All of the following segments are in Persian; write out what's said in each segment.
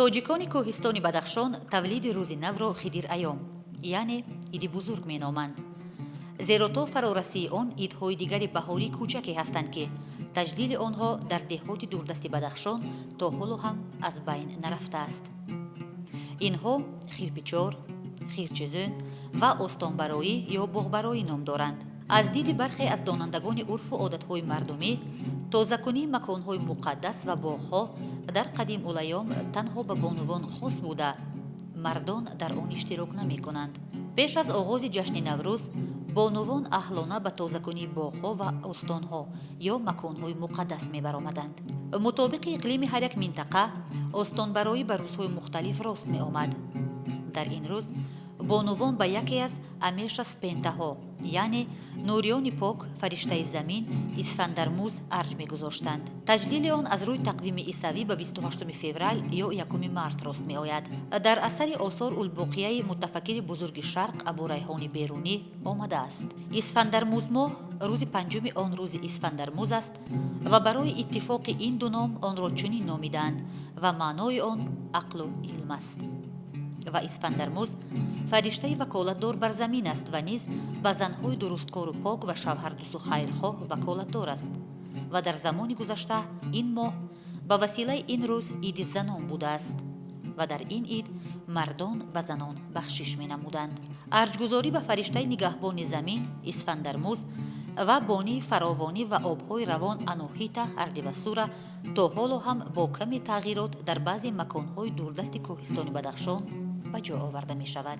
тоҷикони кӯҳистони бадахшон тавлиди рӯзи навро хидир-айём, яъне иди бузург меноманд. зеро то фарорасии он идҳои дигари баҳорӣ кӯчаке ҳастанд ки таҷлили онҳо дар деҳоти дурдасти бадахшон то ҳоло ҳам аз байн нарафтааст. инҳо хирпичор, хирчизӯн ва остонбароӣ ё боғбароӣ ном доранд. аз диди бархе аз донандагони урфу одатҳои мардумӣ, тозакунии маконҳои муқаддас ва боғҳо дар қадимулайём танҳо ба бонувон хос буда, мардон дар он иштирок намекунанд. пеш аз оғози ҷашни наврӯз, бонувон аҳлона ба тозакунии боғҳо ва остонҳо ё маконҳои муқаддас мебаромаданд. мутобиқи иқлими ҳар як минтақа, остонбароӣ ба рӯзҳои мухталиф рост меомад. дар ин рӯз бонувон ба яке аз амеша спентаҳо, яъне нурёни пок, фариштаи замин, исфандармӯз арҷ мегузоштанд. таҷлили он аз рӯи тақвими исавӣ ба 28 феврал ё 1 март рост меояд. дар асари осор улбоқияи мутафаккири бузурги шарқ абурайҳони берунӣ омадааст. исфандармӯзмоҳ рӯзи панҷуми он рӯзи исфандармӯз аст ва барои иттифоқи ин ду ном онро чунин номиданд ва маънои он ақлу илм аст. ва исфандармӯз фариштаи ваколатдор бар замин аст ва низ ба занҳои дурусткору пок ва шавҳардӯсту хайрхоҳ ваколатдор аст. ва дар замони гузашта ин моҳ ба василаи ин рӯз иди занон будааст ва дар ин ид мардон ба занон бахшиш менамуданд. арҷгузорӣ ба фариштаи нигаҳбони замин исфандармӯз ва бонии фаровонӣ ва обҳои равон анӯҳита ардивасура то ҳоло ҳам бо ками тағйирот дар баъзе маконҳои дурдасти кӯҳистони бадахшон ба ҷо оварда мешавад.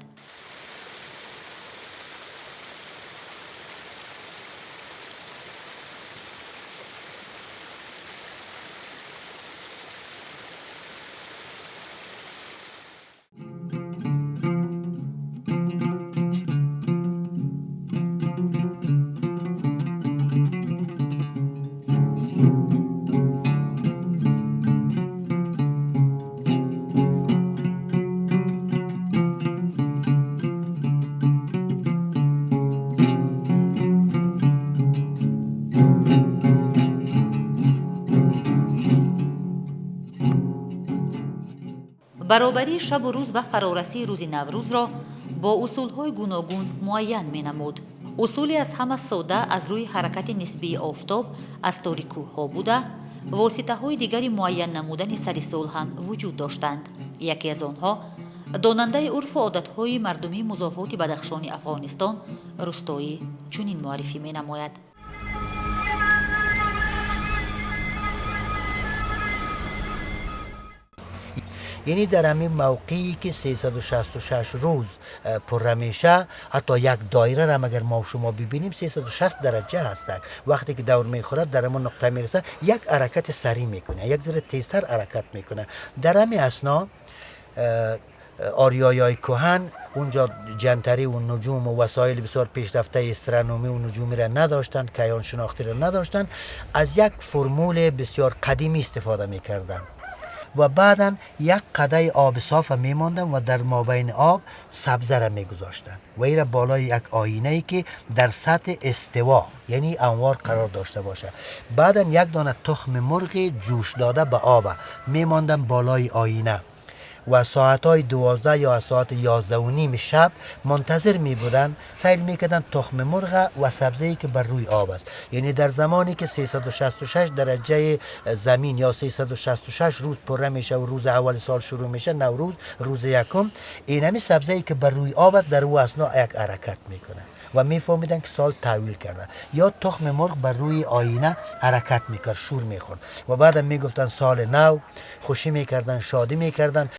баробарии шабу рӯз ва фарорасии рӯзи наврӯзро бо усулҳои гуногун муайян менамуд. усуле аз ҳама сода аз рӯи ҳаракати нисбии офтоб аз тори кӯҳҳо буда, воситаҳои дигари муайян намудани сари сол ҳам вуҷуд доштанд. яке аз онҳо донандаи урфу одатҳои мардумии музофоти бадахшони афғонистон рӯстоӣ чунин муаррифӣ менамояд. یعنی در همین موقعی که 366 روز پره میشه، حتی یک دایره را اگر ما و شما ببینیم 360 درجه هست. وقتی که دور میخورد در همون نقطه میرسه یک حرکت سریع میکنه، یک ذره تیزتر حرکت میکنه. در همین اثنا آریایای کهن اونجا جنتری و نجوم و وسایل بسیار پیشرفته استرونومی و نجومی را نداشتن، کیهان شناختی را نداشتن، از یک فرمول بسیار قدیمی استفاده میکردن و بعدا یک قده آب صاف میماندن و در مابین آب سبزه را میگذاشتن و این را بالای یک آینه ای که در سطح استوا یعنی انوار قرار داشته باشه. بعدا یک دانه تخم مرغ جوش داده به آب میماندن بالای آینه و ساعتهای 12 یا ساعت 11 و نیم شب منتظر می بودن، سیل می کردن تخم مرغ و سبزه‌ای که بر روی آب است. یعنی در زمانی که 366 درجه زمین یا 366 روز پره میشه و روز اول سال شروع میشه، نوروز روز یکم، این همی سبزه‌ای که بر روی آب است در او اثنا یک حرکت میکنه و میفهمیدن که سال تحویل کرده. یا تخم مرغ بر روی آینه حرکت میکرد، شور میخورد و بعد میگفتن سال نو، خوشی میکردن، شادی میکردن.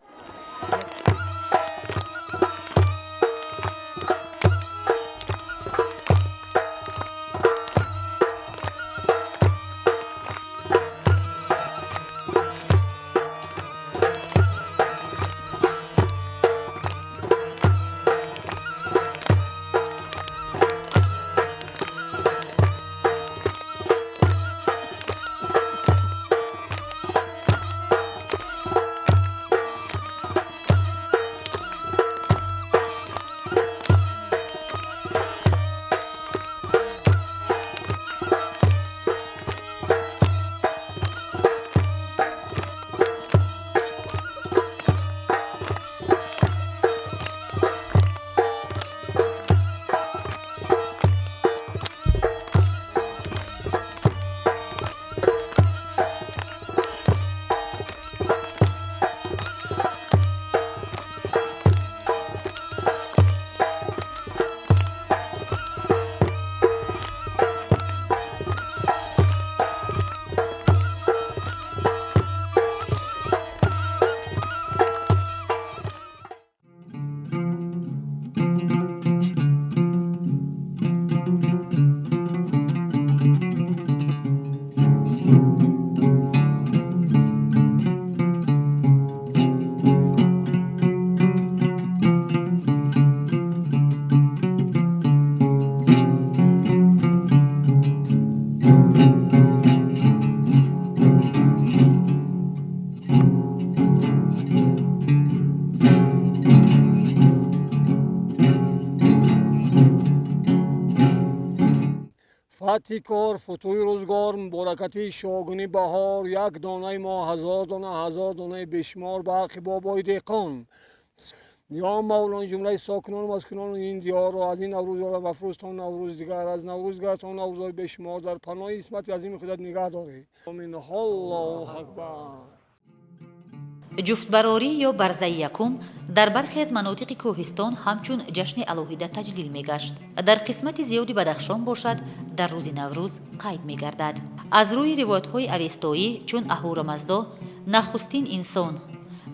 صحتی کار، فتوی روزگار، مبارکتی شاگونی بهار، یک دانه ما هزار دانه بشمار به حق بابای دهقان. یا مولانا جمله ساکنان و مسکنان این دیار را از این نوروز و مفروض تا نوروز دیگر، از نوروز دیگر تا نوروزهای بشمار در پناه اسمت عظیم خودت نگه داری. آمین. الله اکبر. جفتبراری یا برزه یکم در برخی از مناطق کوهستان همچون جشن الوهیده تجلیل می گشت. در قسمت زیادی بدخشان باشد در روز نوروز قید می گردد. از روی روایت های اوستایی چون اهورامزدا نخستین انسان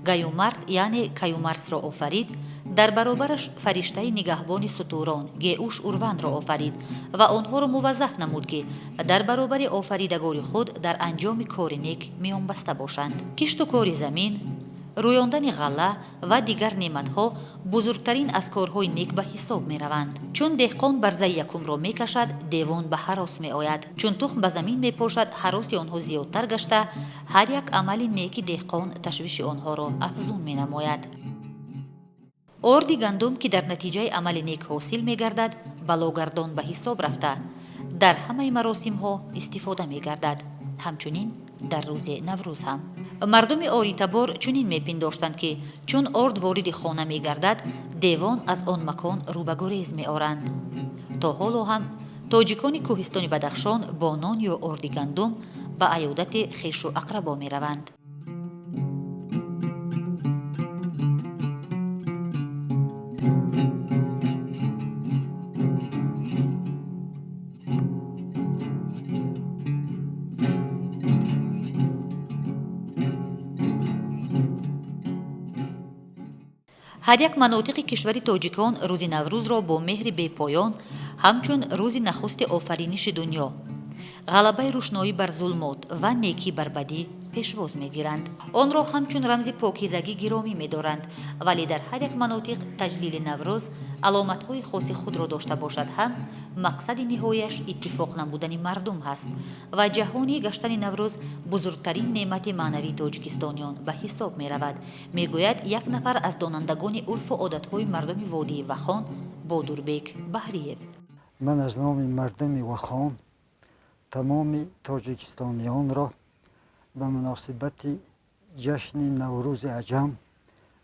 گیومرد یعنی کیومرث را آفرید، در برابرش فرشته نگهبان ستوران گیوش اوروند را آفرید و آنها را موظف نمود که در برابر آفریدگار خود در انجام کار نیک میان بسته باشند. کشت و کار زمین، رویاندن غله و دیگر نعمتها بزرگترین از کارهای نیک به حساب می روند. چون دهقان برزه یکم را می کشد، دیوان به هراس می آید. چون تخم به زمین می پاشد، هراس آنها زیادتر گشته، هر یک عمل نیک دهقان تشویش آنها را افزون می نماید. آرد گندم که در نتیجه عمل نیک حاصل می گردد، بلاگردان به حساب رفته، در همه مراسم ها استفاده می گردد. همچنین در روز نوروز هم مردم آری تبار چنین میپنداشتند که چون آرد وارد خانه میگردد، دیوان از آن مکان رو به گریز میآرند. تا حالا هم تاجیکان کوهستان بدخشان با نان یا آرد گندم به عیادت خویش و اقربا میروند. هر یک مناطق کشور تاجیکان روز نوروز را با مهر بی‌پایان همچون روز نخست آفرینش دنیا، غلبه روشنایی بر ظلمات و نیکی بر بدی پیشواز می‌گیرند. آن را همچون رمز پاکیزگی گرامی می‌دارند، ولی در هر یک مناطق تجلیل نوروز علامت‌های خاص خود را داشته باشد هم مقصد نهاییش اتفاق نمودن مردم هست و جهانی گشتن نوروز بزرگترین نعمت معنوی تاجیکستانیان به حساب می‌رود. میگوید یک نفر از دانندگان عرف و عادت‌های مردم وادی وخان، بادوربک بهریев. من از نام مردم وخان تمام تاجیکستانیان را به مناسبت جشن نوروز عجم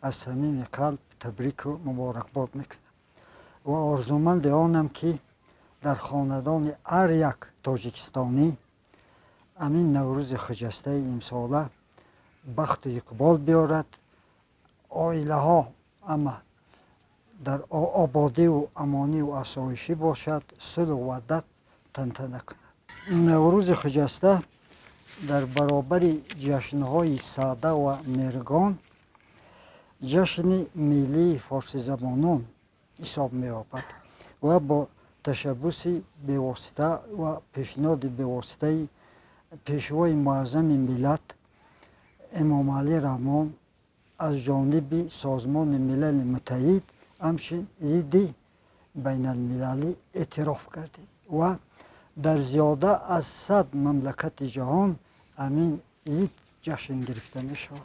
از صمیم قلب تبریک و مبارکباد میکنم و آرزومند آنم که در خاندان هر یک تاجیکستانی امین نوروز خجسته امساله بخت و اقبال بیارد، عائله ها اما در آبادی و امانی و آسایشی باشد، صلح و وحدت تنتنه کند. نوروز خجسته در برابر جشنهای ساده و مهرگان جشن ملی فارسی زبانان حساب می‌یابد و با تشبث بواسطه و پیشنهاد بواسطه پیشوای معظم ملت امام علی رحمان از جانب سازمان ملل متحد همچنین عید بین المللی اعتراف گردید و در زیاده از 100 مملکت جهان امین عید جشن گرفته می شود.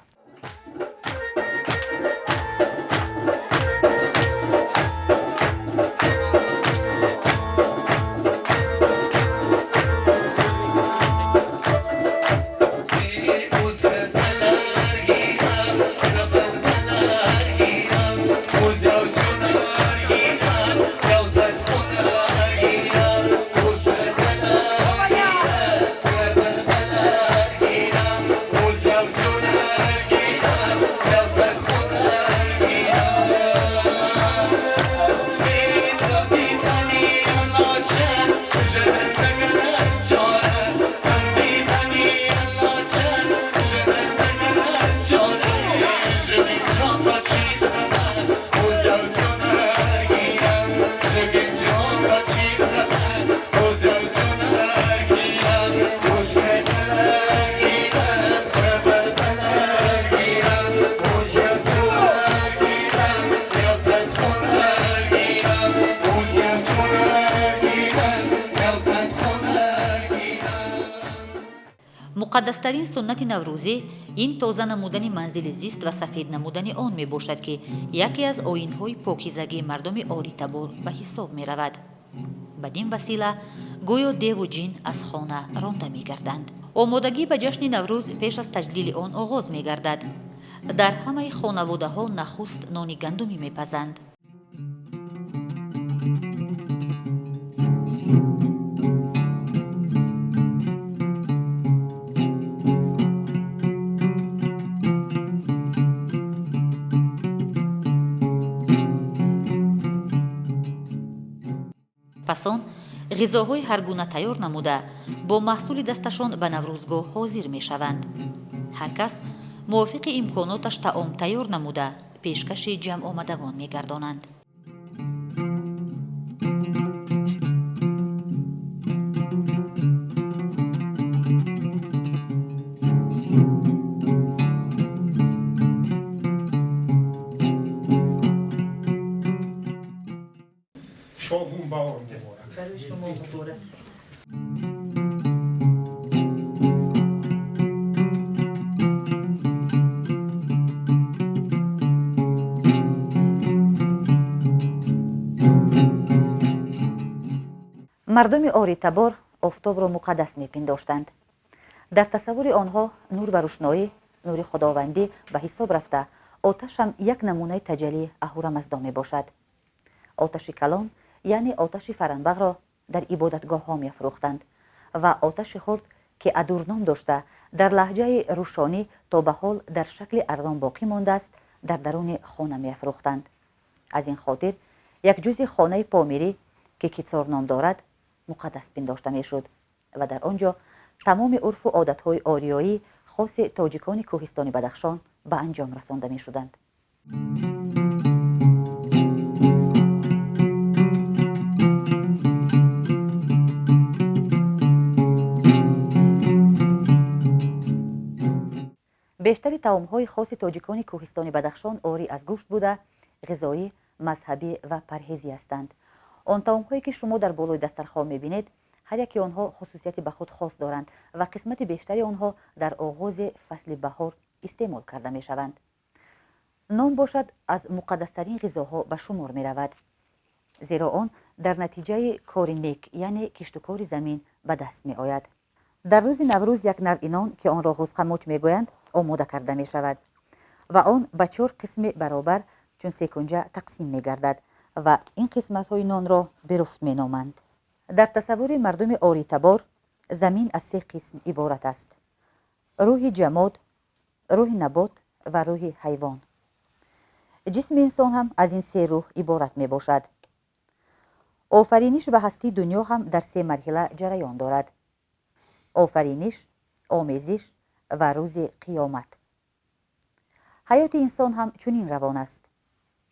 مقدسترین سنت نوروزی این تازه نمودن منزل زیست و سفید نمودن آن می باشد که یکی از آیین‌های پاکیزگی مردم آری تبار به حساب می رود. بدین وسیله گویا دیو و جین از خانه رانده می گردند. آمادگی به جشن نوروز پیش از تجلیل آن آغاز می گردد. در همه خانواده ها نخست نان گندمی می پزند. پس آن غذاهای هر گونه تیار نموده با محصول دستشان به نوروزگاه حاضر می شوند. هر کس موافق امکاناتش طعام تیار نموده پیشکش جمع آمدگان می گردانند. شابون با آن مبارک. برای شما مبارک. مردم آریتبار آفتاب را مقدس می‌پنداشتند. در تصور آنها نور و روشنایی، نور خداوندی به حساب رفته، آتش هم یک نمونه تجلی اهورامزدا میباشد. آتش کلان یعنی آتش فرنبق را در عبادتگاه ها می‌افروختند و آتش خرد که ادورنام داشته در لهجه روشانی تا به حال در شکل اردام باقی مانده است در درون خانه می‌افروختند. از این خاطر یک جزء خانه پامیری که کیتسار نام دارد مقدس پنداشته میشد و در آنجا تمام عرف و عادت‌های آریایی خاص تاجیکان کوهستان بدخشان به انجام رسانده میشدند. بیشتری طعام‌های خاص تاجیکان کوهستان بدخشان آری از گوشت بوده، غذایی، مذهبی و پرهیزی هستند. آن طعام‌هایی که شما در بالای دسترخوان می‌بینید، هر یکی آنها خصوصیت به خود خاص دارند و قسمت بیشتری آنها در آغاز فصل بهار استعمال کرده می‌شوند. نان باشد از مقدس‌ترین غذاها به شمار می‌رود، زیرا آن در نتیجه کار نیک یعنی کشت و کار زمین به دست می‌آید. در روز نوروز یک نوع نان که آن را غوزقماچ می‌گویند آماده کرده می‌شود و آن به 4 قسم برابر چون سیکنجه تقسیم می‌گردد و این قسمت‌های نان را برفت می‌نامند. در تصور مردم آریتبار زمین از 3 قسم عبارت است: روح جماد، روح نبات و روح حیوان. جسم انسان هم از این 3 روح عبارت می باشد. آفرینش و هستی دنیا هم در 3 مرحله جریان دارد: آفرینش، آمیزش و روز قیامت. حیات انسان هم چنین روان است: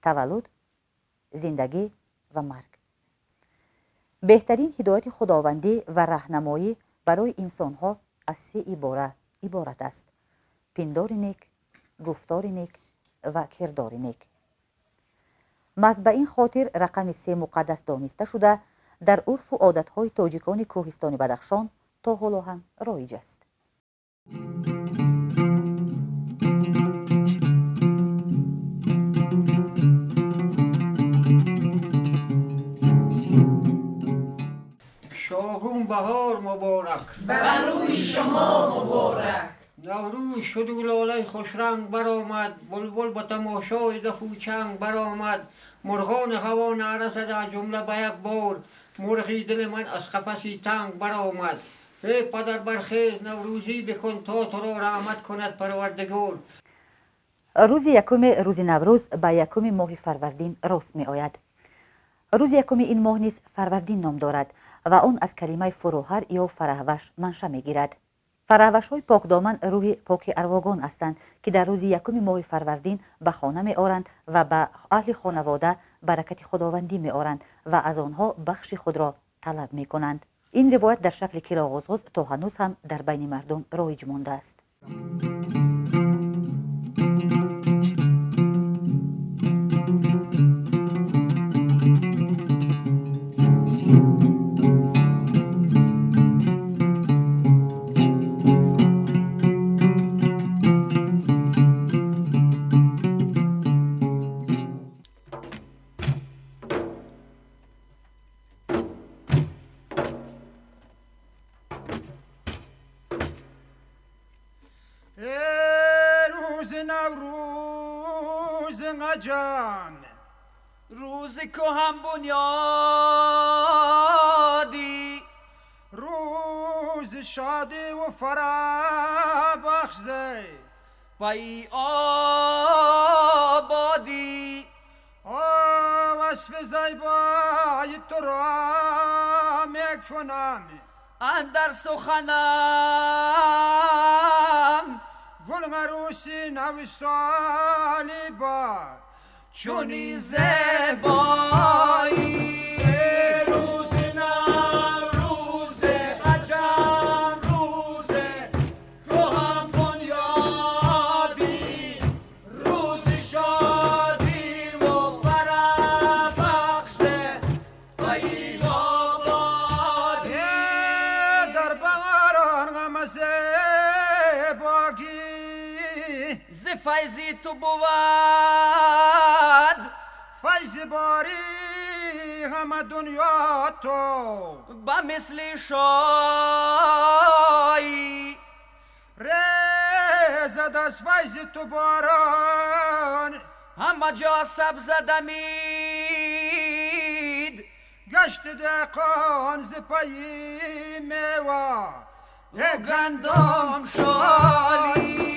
تولد، زندگی و مرگ. بهترین هدایت خداوندی و راهنمایی برای انسانها از 3 عبارت است: پندار نیک، گفتار نیک و کردار نیک. محض به این خاطر رقم 3 مقدس دانسته شده در عرف و عادت‌های تاجیکان کوهستان بدخشان تا حالا هم رایج است. شاگون بهار مبارک. بر روی شما مبارک. نوروز شد و لاله خوشرنگ برآمد، بلبل با تماشای دف و چنگ برآمد. مرغان هوا نعره زده جمله به یک بار، مرغی دل من از قفسی تنگ برآمد. ای پدر برخیز نوروزی بکن تا تو را رحمت کند پروردگار. روز یکم روز نوروز به یکم ماه فروردین راست می آید. روز یکم این ماه نیز فروردین نام دارد و آن از کلمه فروهر یا فرهوش منشأ می گیرد. فرهوش های پاک دامن روح پاک ارواگان هستند که در روز یکم ماه فروردین به خانه می آرند و به اهل خانواده برکت خداوندی می آرند و از آنها بخش خود را طلب می کنند. این روایت در شکل کلاغوزغوز تا هنوز هم در بین مردم رایج مانده است. عجم روز کهن بنیادی روز شادی و فرح بخشی پای آبادی وصف زیبای تو را میکنم اندر سخنم گل عروسی نو سالی با چونی زیبایی روز نوروز عجم روز کهن بنیادی روز شادی و فرح بخش پای آبادی در بهاران غم زیبایی ز فیضی تو بود فیض باری همه دنیا تو با مثل شایی ریزد از فیض تو باران همه جا سبز دمید گشت دهقان ز پی میوه گندم شالی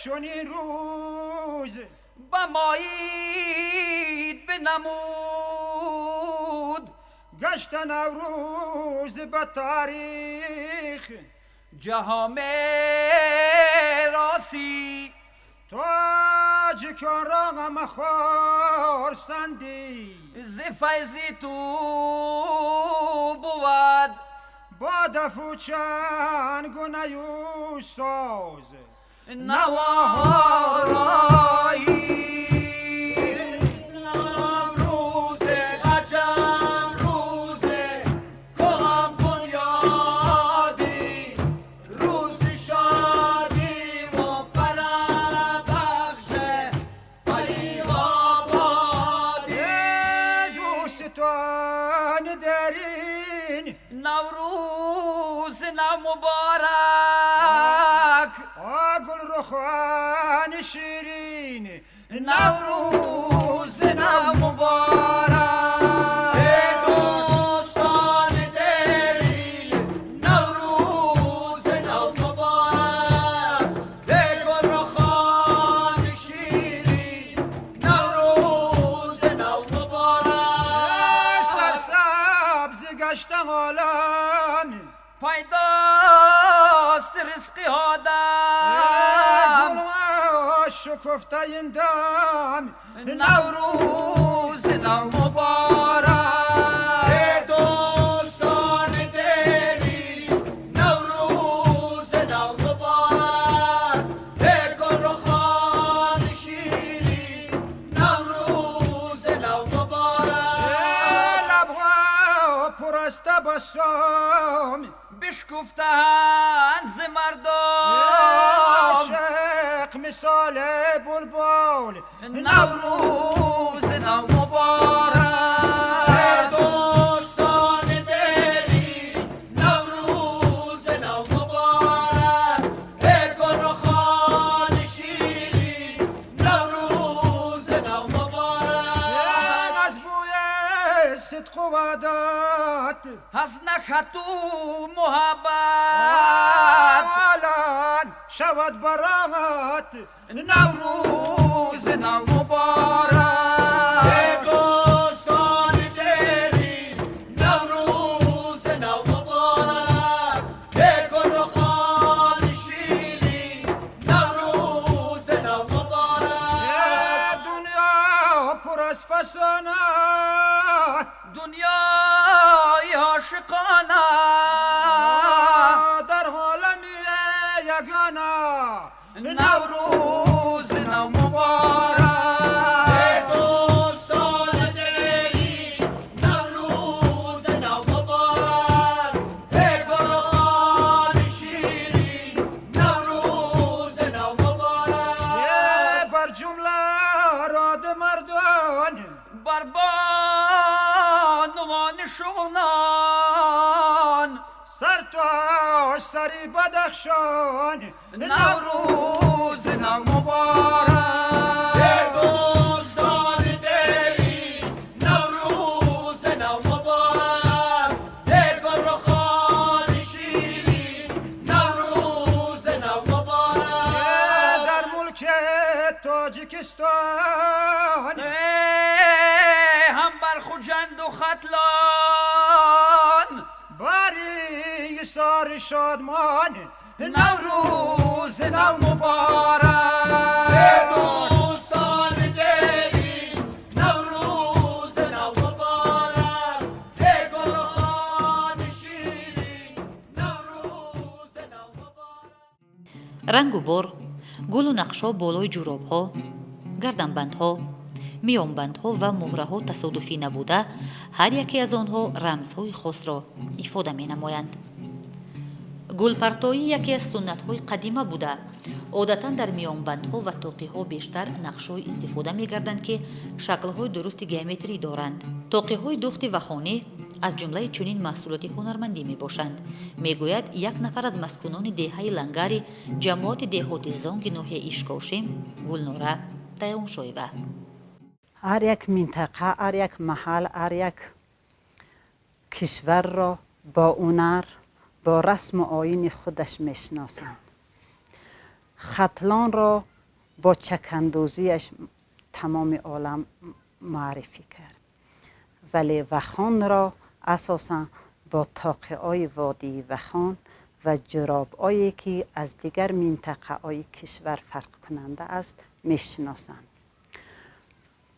چونین روز با مایید بنمود گشت نوروز به تاریخ جهان راسی تاج کن را غم خورسندی ز فیضی تو بود با دفو چنگ و نیوش ساز نواهارایی روز عجم روز کهن بنیادی روز شادی و فرح بخش پای آبادی دوستان درین نوروز نو مبارک گل رخان شیرین نوروز نو مبارک دوستان دلین نوروز نو مبارک گل رخان شیرین نوروز نو مبارک سرسبز گشتم عالم پایداست رزق آدم شکفته این دم نوروز نو مبارک دوستان دلی نوروز نو مبارک گل رخان شیرین نوروز نو مبارک لبها پر از تبسم بشکفتن ز مردم عاشق مثال بلبل نوروز نو مبارک دوستان دلی نوروز نو مبارک گل رخان شیرین نوروز نو مبارک از بوی صدق و وعدت از نکهت و محبت الان شود برات نوروز نو مبارک دوستان دلی نوروز نو مبارک گل رخان شیرین نوروز نو مبارک دنیا پر از فسانه دنیای عاشقانه در عالمی یگانه نوروز نو مبارک دوستان دلی نوروز نو مبارک گل رخان شیرین باش سری بدخشان نوروز نو مبارک دوستان دلی نوروز نو مبارک گل رخان شیرین نوروز نو مبارک در ملک تاجیکستان هم برخوجند و ختلان باری سار شادمان نوروز نو مبارک دوستان دلی نوروز نو مبارک گل خان شیرین نوروز نو مبارک. رنگ و بر، گل و نقشا بالای جوراب‌ها، گردنبندها، میانبندها و مهره‌ها تصادفی نبوده، هر یکی از آنها رمزهای خاص را ایفاده می‌نمایند. گلپرتایی یکی از سنت‌های قدیمه بوده. عادتاً در میانبندها و طاقی‌ها بیشتر نقش‌های استفاده می‌گردند که شکل‌های درست گیومتری دارند. طاقی‌های دوخت و خانه از جمله چنین محصولات هنرمندی میباشند. میگوید یک نفر از مسکونان دهه لنگر جماعت دهاتی زانگ ناحیه اشکاشم گلناره تایان شایوه. هر یک منطقه، هر یک محل، هر یک کشور را با هنر، با رسم و آیین خودش میشناسند. ختلان را با چکندوزیش تمام عالم معرفی کرد، ولی وخان را اساساً با طاقه‌های وادی وخان و جراب‌هایی که از دیگر منطقه‌های کشور فرق کننده است میشناسند.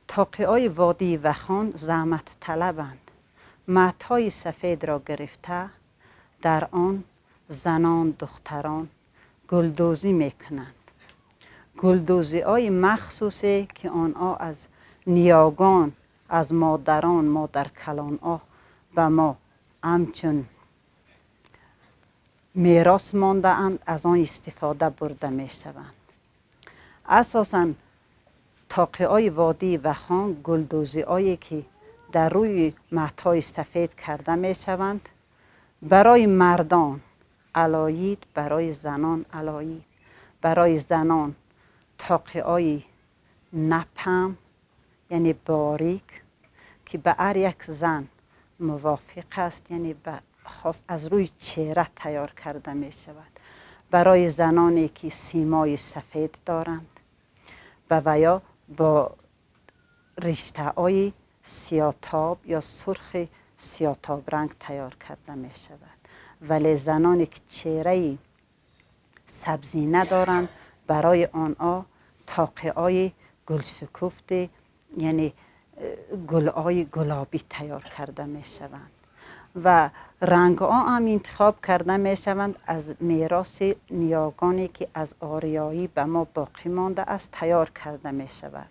طاقه‌های وادی وخان زحمت طلبند. متهای سفید را گرفته در آن زنان دختران گلدوزی میکنند. گلدوزی های مخصوصی که آنها از نیاگان، از مادران، مادر کلان ها به ما همچون میراث مانده اند، از آن استفاده برده می شوند. اساساً طاقه های وادی وخان گلدوزی هایی که در روی متهای سفید کرده می شوند، برای مردان علاید، برای زنان علاید. برای زنان طاقه های نپم یعنی باریک که به هر یک زن موافق است، یعنی خاص از روی چهره تیار کرده می شود. برای زنانی که سیمای سفید دارند و یا با رشته های سیاتاب یا سرخ سیاتاب رنگ تیار کرده می شود. ولی زنانی که چهره سبزی ندارند، برای آنها طاقه های گلشکفت یعنی گل‌های گلابی تیار کرده می شوند و رنگ ها هم انتخاب کرده می شوند از میراث نیاگانی که از آریایی به ما باقی مانده است تیار کرده می شود.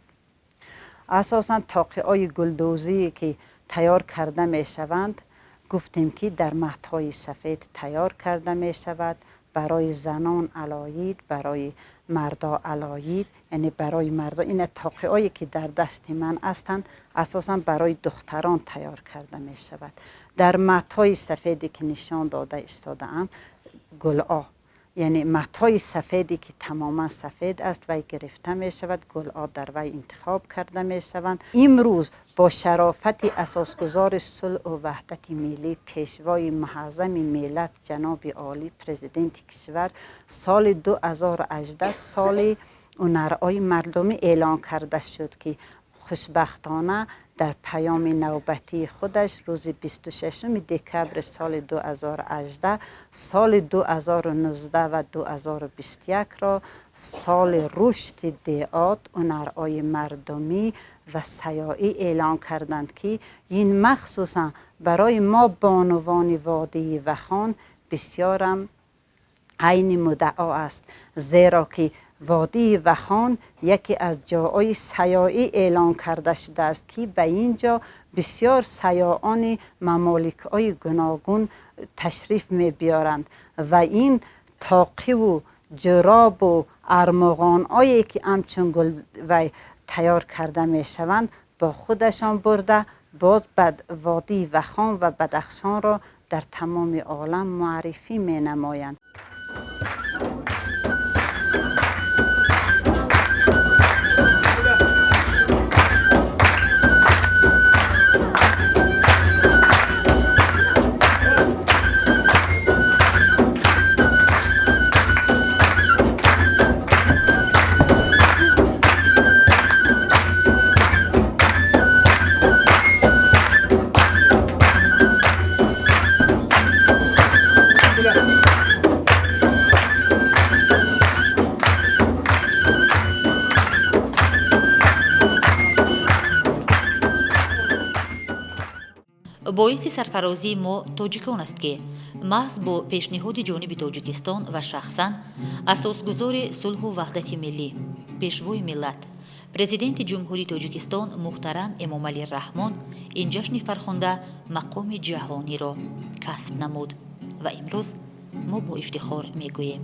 اساساً طاقه های گلدوزی که تیار کرده می شوند گفتیم که در متهای سفید تیار کرده می شود. برای زنان علاید، برای مردا علاید، یعنی برای مردا این طاقه هایی که در دست من هستند اساساً برای دختران تیار کرده می شود. در متهای سفیدی که نشان داده استاده‌ام گل‌ها، یعنی متهای سفیدی که تماما سفید است و گرفته می شود، گل‌ها در وی انتخاب کرده می شوند. امروز با شرافت اساسگزار صلح و وحدت ملی، پیشوای معظم ملت جناب عالی پرزیدنت کشور، سال 2018 سال هنرهای مردمی اعلان کرده شد که خوشبختانه در پیام نوبتی خودش روز 26 دکبر سال 2018 سال 2019 و 2021 را سال رشد دهات، هنرهای مردمی و سیاحی اعلان کردند که این مخصوصا برای ما بانوان وادی وخان بسیارم عین مدعا است، زیرا که وادی وخان یکی از جاهای سیاحی اعلان کرده شده است که به اینجا بسیار سیاحان ممالک‌های گوناگون تشریف می بیارند و این طاقه و جراب و ارمغان‌هایی که همچون گل و تیار کرده می شوند با خودشان برده باز وادی وخان و بدخشان را در تمام عالم معرفی می نمایند. боиси сарфарозии мо тоҷикон аст ки маҳз бо пешниҳоди ҷониби тоҷикистон ва шахсан асосгузори сулҳу ваҳдати миллӣ, пешвои миллат, президенти ҷумҳурии тоҷикистон муҳтарам Эмомалӣ Раҳмон ин ҷашни фархонда мақоми ҷаҳониро касб намуд ва имрӯз мо бо ифтихор мегӯем: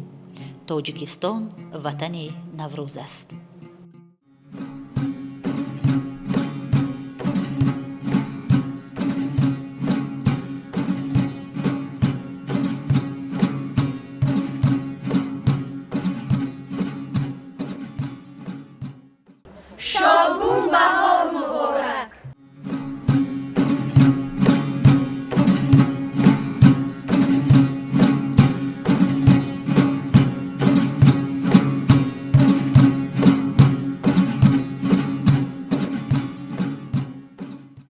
тоҷикистон ватани наврӯз аст. شاگون بهار